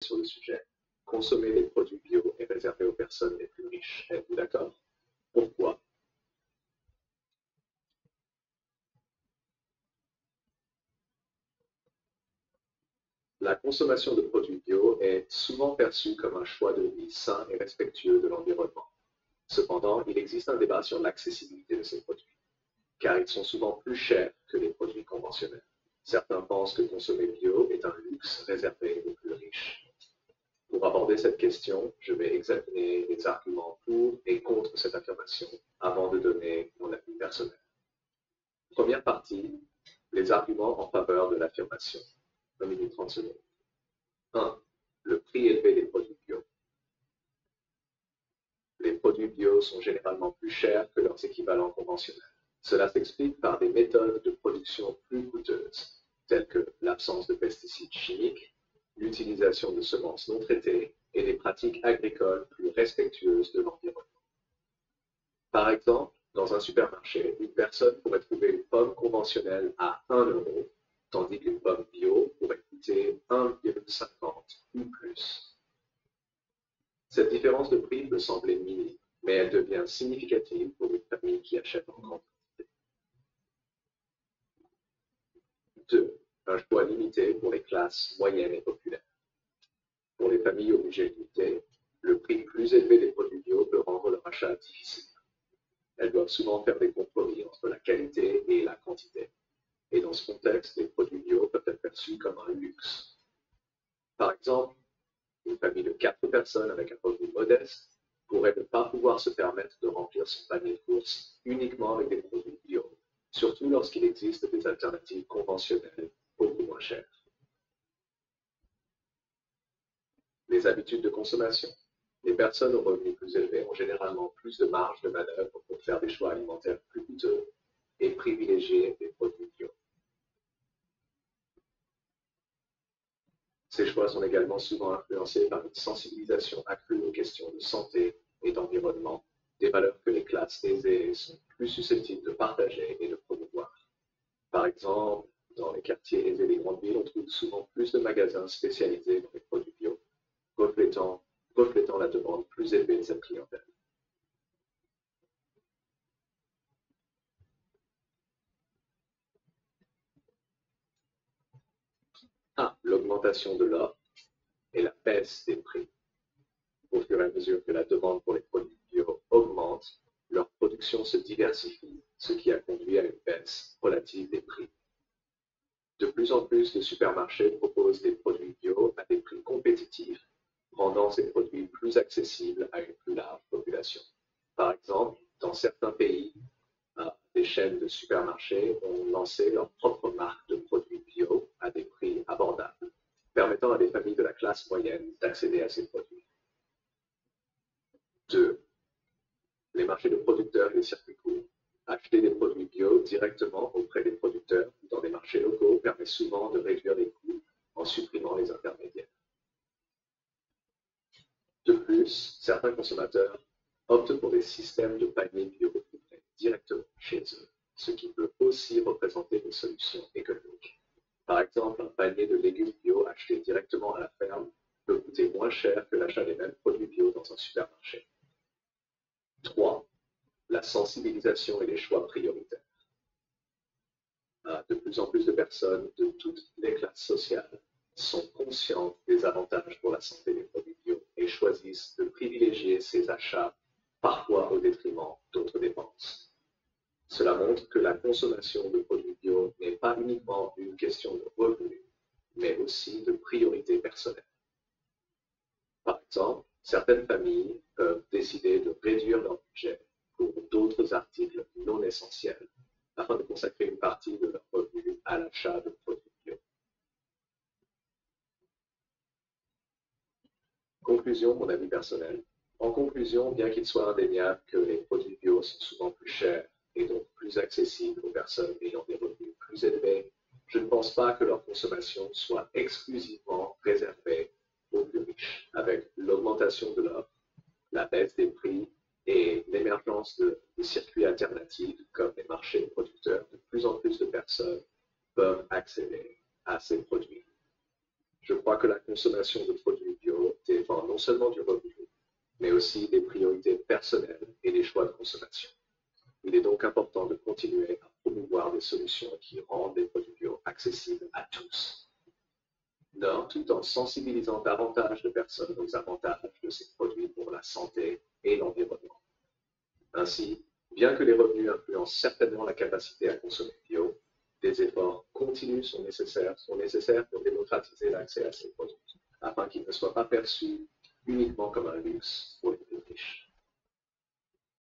sur le sujet. Consommer des produits bio est réservé aux personnes les plus riches. Êtes-vous d'accord? Pourquoi? La consommation de produits bio est souvent perçue comme un choix de vie sain et respectueux de l'environnement. Cependant, il existe un débat sur l'accessibilité de ces produits, car ils sont souvent plus chers que les produits conventionnels. Certains pensent que consommer bio est un luxe réservé aux plus riches. Pour aborder cette question, je vais examiner les arguments pour et contre cette affirmation avant de donner mon avis personnel. Première partie, les arguments en faveur de l'affirmation. 1 minute 30 secondes. 1. Le prix élevé des produits bio. Les produits bio sont généralement plus chers que leurs équivalents conventionnels. Cela s'explique par des méthodes de production plus coûteuses, telles que l'absence de pesticides chimiques, l'utilisation de semences non traitées et des pratiques agricoles plus respectueuses de l'environnement. Par exemple, dans un supermarché, une personne pourrait trouver une pomme conventionnelle à 1 euro, tandis qu'une pomme bio pourrait coûter 1,50 ou plus. Cette différence de prix peut sembler minime, mais elle devient significative pour une famille qui achète en grande quantité. 2. Un choix limité pour les classes moyennes et populaires. Pour les familles au budget limité, le prix plus élevé des produits bio peut rendre leur achat difficile. Elles doivent souvent faire des compromis entre la qualité et la quantité. Et dans ce contexte, les produits bio peuvent être perçus comme un luxe. Par exemple, une famille de 4 personnes avec un revenu modeste pourrait ne pas pouvoir se permettre de remplir son panier de courses uniquement avec des produits bio, surtout lorsqu'il existe des alternatives conventionnelles beaucoup moins chères. Les habitudes de consommation. Les personnes aux revenus plus élevés ont généralement plus de marge de manœuvre pour faire des choix alimentaires plus coûteux et privilégier des produits bio. Ces choix sont également souvent influencés par une sensibilisation accrue aux questions de santé et d'environnement, des valeurs que les classes aisées sont plus susceptibles de partager et de promouvoir. Par exemple, dans les quartiers aisés des grandes villes, on trouve souvent plus de magasins spécialisés dans les produits bio, reflétant la demande plus élevée de cette clientèle. L'augmentation de l'offre et la baisse des prix. Au fur et à mesure que la demande pour les produits bio augmente, leur production se diversifie, ce qui a conduit à une baisse relative des prix. De plus en plus de supermarchés proposent des produits bio à des prix compétitifs, rendant ces produits plus accessibles à une plus large population. Par exemple, dans certains pays, des chaînes de supermarchés ont lancé leur propre marque de produits bio à des prix abordables, permettant à des familles de la classe moyenne d'accéder à ces produits. 2. Les marchés de producteurs et les circuits courts. Acheter des produits bio directement auprès des producteurs ou dans des marchés locaux permet souvent de réduire les coûts en supprimant les intermédiaires. De plus, certains consommateurs optent pour des systèmes de paniers bio livrés directement chez eux, ce qui peut aussi représenter des solutions économiques. Par exemple, un panier de légumes bio acheté directement à la ferme peut coûter moins cher que l'achat des mêmes produits bio dans un supermarché. 3. La sensibilisation et les choix prioritaires. De plus en plus de personnes de toutes les classes sociales sont conscientes des avantages pour la santé des produits bio et choisissent de privilégier ces achats, parfois au détriment d'autres dépenses. Cela montre que la consommation de produits bio n'est pas uniquement une question de revenus, mais aussi de priorité personnelle. Par exemple, certaines familles peuvent décider de réduire leur budget pour d'autres articles non essentiels afin de consacrer une partie de leurs revenus à l'achat de produits bio. Conclusion, mon avis personnel. En conclusion, bien qu'il soit indéniable que les produits bio sont souvent plus chers et donc plus accessibles aux personnes ayant des revenus plus élevés, je ne pense pas que leur consommation soit exclusivement réservée aux plus riches. Avec l'augmentation de l'offre, la baisse des prix et l'émergence de circuits alternatifs comme les marchés de producteurs, de plus en plus de personnes peuvent accéder à ces produits. Je crois que la consommation de produits bio dépend non seulement du revenu, mais aussi des priorités personnelles et des choix de consommation. Il est donc important de continuer à promouvoir des solutions qui rendent les produits bio accessibles à tous. Tout en sensibilisant davantage de personnes aux avantages de ces produits pour la santé et l'environnement. Ainsi, bien que les revenus influencent certainement la capacité à consommer bio, des efforts continus sont nécessaires pour démocratiser l'accès à ces produits, afin qu'ils ne soient pas perçus uniquement comme un luxe ou